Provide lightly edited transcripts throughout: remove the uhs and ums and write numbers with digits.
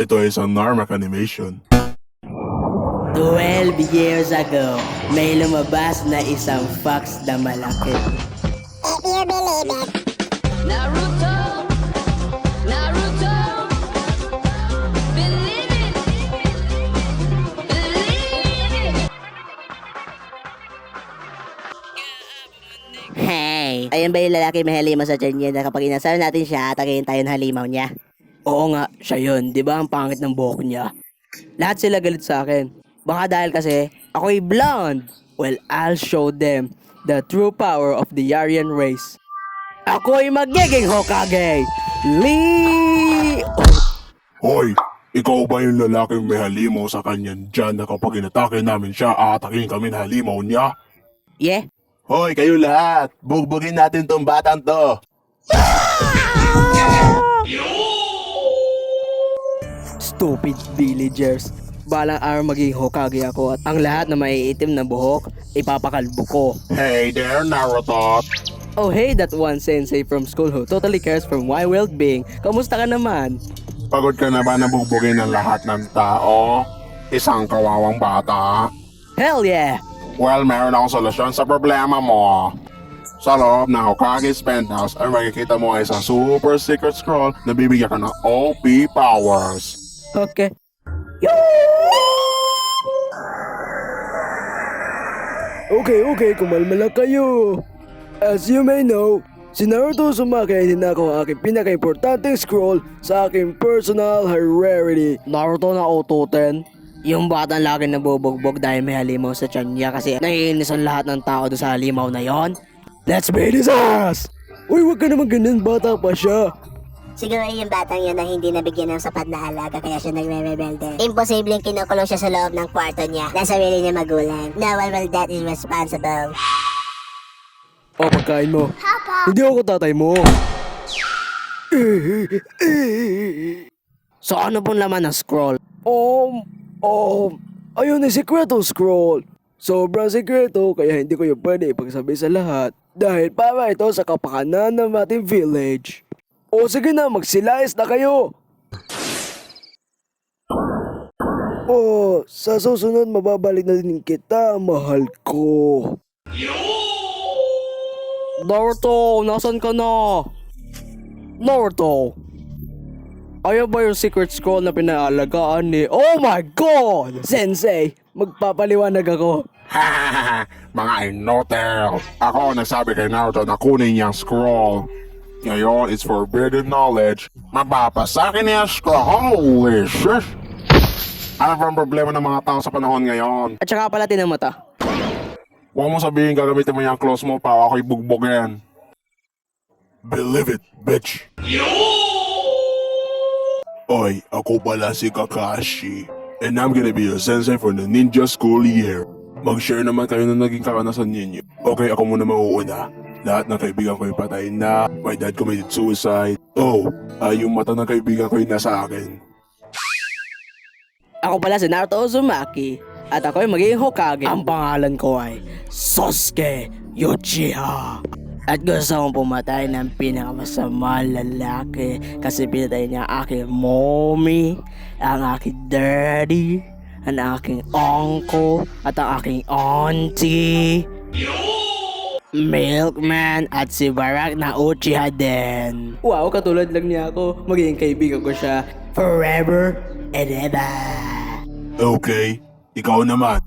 Ito ay isang Narmak animation. 12 years ago, may lumabas na isang fox na malaki. If you believe it. Naruto, Naruto, believe it, believe it. Hey, ayun ba yung lalaki may halimaw sa tiyan niya na kapag inasal natin siya, atakihin tayo ng halimaw niya? Oo nga, siya yun. Di ba ang pangit ng buhok niya? Lahat sila galit sa akin. Baka dahil kasi ako'y blonde. Well, I'll show them the true power of the Aryan race. Ako'y magiging Hokage! Lee! Hoy, ikaw ba yung lalaking may halimaw sa kanyan dyan na kapag inatake namin siya, aatakin kami ng halimaw niya? Yeah? Hoy, kayo lahat! Bugbugin natin tong batang to! Stupid villagers. Balang araw maging Hokage ako at ang lahat na maiitim na buhok, ipapakalbo ko. Hey there, Naruto! Oh hey, that one sensei from school who totally cares for my well-being. Kamusta ka naman? Pagod ka na ba na bugbugin ng lahat ng tao? Isang kawawang bata? Hell yeah! Well, meron akong solusyon sa problema mo. Sa loob ng Hokage's penthouse ay makikita mo ay isang super secret scroll na bibigyan ka ng OP powers. Okay. Okay, kumalma lang kayo. As you may know, si Naruto Uzumaki ay ninakaw ang aking pinaka-importanteng scroll sa aking personal rarity. Naruto na Ototen? Yung batang lagi nabubugbog dahil may halimaw sa tiyan niya kasi naiinis ang lahat ng tao doon sa halimaw na yon. Let's beat his ass! Uy, wag ka naman ganun, bata pa siya. Siguro yung batang yun na hindi nabigyan ng sapat na halaga kaya siya nagre-rebelde. Imposibleng kinukulong siya sa loob ng kwarto niya na sarili niya magulang. No one will that is responsible. O, pagkain mo. Hindi ako tatay mo. So ano pong laman ng scroll? Ayun ay sikretong scroll. Sobrang sikreto kaya hindi ko yung pwede ipagsabi sa lahat. Dahil para ito sa kapakanan ng ating village. O sige na, magsilayas na kayo. Sa susunod mababalik na din kita, mahal ko. Naruto, nasan ka na? Naruto, ayaw ba yung secret scroll na pinaalagaan ni... Oh my God! Sensei, magpapaliwanag ako. Mga inotel! Ako nagsabi kay Naruto na kunin niyang scroll. Ngayon, it's forbidden knowledge. Mapapasakin niya scroll. Holy shit! Ano ba ang problema ng mga tao sa panahon ngayon? At saka pala tinamata. Huwag mo sabihin gagamitin mo yung clothes mo para ako'y bugbugin. Believe it, bitch! Oy, ako pala si Kakashi. And I'm gonna be your sensei for the ninja school year. Mag-share naman kayo na naging karanasan ninyo. Okay, ako muna mauuna. Lahat ng kaibigan ko ay patay na. My dad committed suicide. Yung mata ng kaibigan ko ay nasa akin. Ako pala si Naruto Uzumaki. At ako'y magiging Hokage. Ang pangalan ko ay Sasuke Uchiha. At gusto kong pumatay ng pinakamasama lalaki kasi pinatay niya ang aking mommy, ang aking daddy, ang aking uncle, at ang aking auntie, Milkman, at si Barak na Uchiha din. Wow, katulad lang niya ako. Magiging kaibigan ko siya forever and ever. Okay, ikaw naman.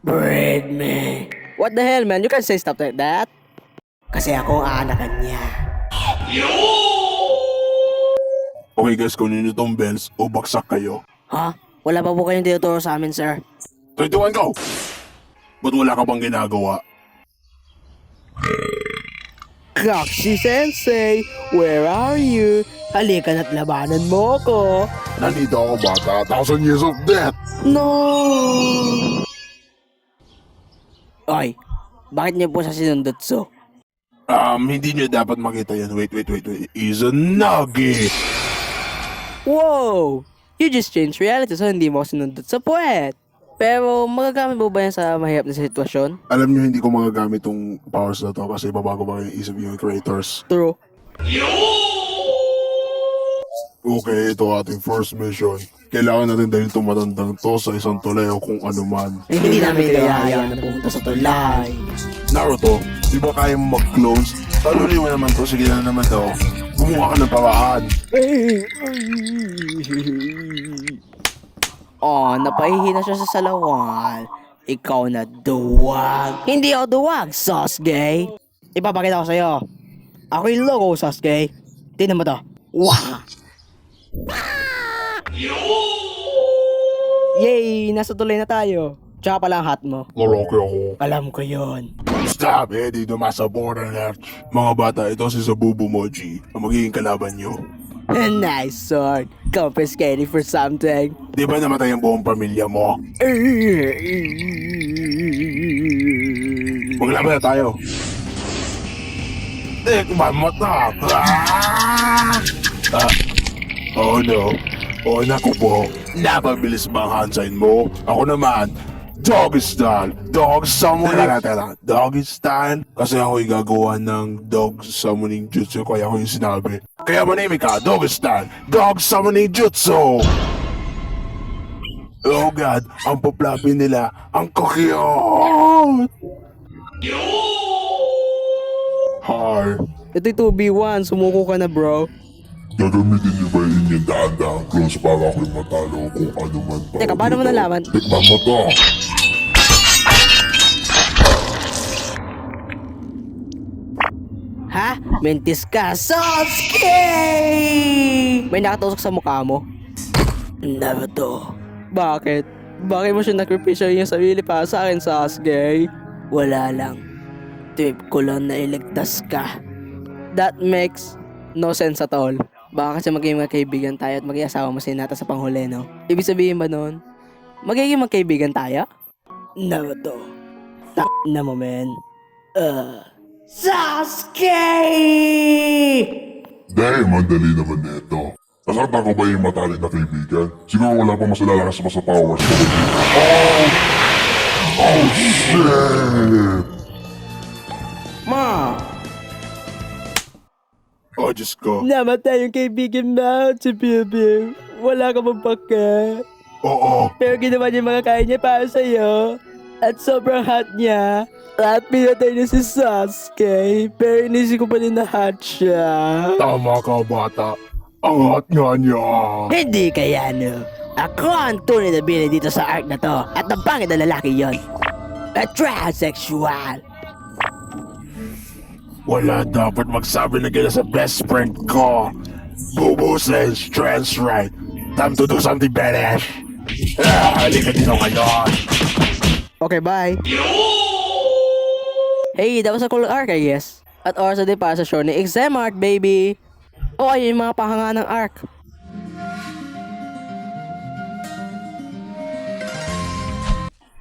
Breed me. What the hell, man? You can't say stuff like that. Kasi ako ang aanakan niya. Okay guys, kunin nyo tong bells o baksak kayo. Ha? Wala pa po kayong tinuturo sa amin, sir. 21, go! Ba't wala ka bang ginagawa? Kashi Sensei, where are you? Halika na't labanan mo ko. Nandito ako bata, 1,000 years of death! No! Oy, bakit niyo po sa sinundotso? Hindi nyo dapat makita yan. Wait. Izanagi! Wow! You just change reality so hindi mo ako sinundot sa puwet. Pero magagamit mo ba yan sa mahirap na sitwasyon? Alam nyo, hindi ko magagamit tong powers na to kasi babago ba yung isip yung creators. True. Okay, ito ating first mission. Kailangan natin dahil tumatandang to sa isang tulay o kung ano man. Hindi namin kaya hayaan na pumunta sa tulay. Naruto, di ba kaya mo mag-clones? Talunin mo naman to, sige na naman daw. Gumawa ka ng paraan. Oh, napahihina siya sa salawan. Ikaw na duwag. Hindi ako duwag, Sasuke. Ipapakita ko sa'yo. Ako yung logo, Sasuke. Tingnan mo to. Wah! Yay! Nasa tulay na tayo. Tsaka pala ang hat mo. Lalaki ako. Alam ko yon. Stop eh, dito sa borderland. Mga bata, ito si Zabubu Moji, ang magiging kalaban nyo. Nice sword. Confiscated for something. Di ba namatay ang buong pamilya mo? Maglaban na tayo. Tikman mo to. Oh no. Oh naku po. Napabilis ba ang hand sign mo? Ako naman, doggy style. Dog summoning. Doggy style. Kasi ako'y gagawa ng dog summoning jutsu. Kaya ako yung sinabi. Kaya manimik ka, doggy style. Dog summoning jutsu. Oh God, ang paplapi nila. Ang cute. Hi. Ito'y 2v1. Sumuko ka na, bro. Gagamitin niyo ba yung inyong daan-daan close para ako'y matalo kung ano man pa? Teka, paano mo nalaman? Tikman mo to! Ha? Mentis ka, Sasuke! May nakatusok sa mukha mo. Naruto. Bakit? Bakit mo siya nakripisyo yung sarili para sa akin, Sasuke? Wala lang. Trip ko lang na iligtas ka. That makes no sense at all. Baka kasi magiging magkaibigan tayo at magiging asawa mo si Hinata sa panghuli, no? Ibig sabihin ba nun? Magiging magkaibigan tayo? Naruto. Na mo, men. Sasuke! Dahil mandali naman nito. Nasaktan ko ba yung matalik na kaibigan? Siguro wala pa mas lalakas pa sa powers ko. Oh shit! Ma! Oh, Diyos ko. Namatay yung kaibigan mo, si Bibi. Wala ka bang pake? Oo. Pero ginawa niya mga kaya niya para sa'yo. At sobrang hot niya. At pinatay niya si Sasuke. Pero inisip ko pa rin na hot siya. Tama ka, bata. Ang hot nga niya. Hindi kaya, no? Ako ang tunay na bilin dito sa arc na to. At ang pangit na lalaki yon. A transsexual. Wala dapat magsabi na gila sa best friend ko. Bubu says trans right. Time to do something badass. Halika dito ngayon. Okay, bye. Hey, that was a cool arc, I guess. At oras na din para sa show ni Exam Art, baby. O, ayun yung mga pahanga ng arc.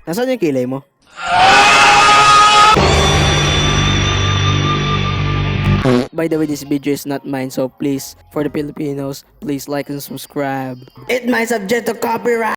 Nasaan yung kilay mo? By the way, this video is not mine, so please, for the Filipinos, please like and subscribe. It might subject to copyright!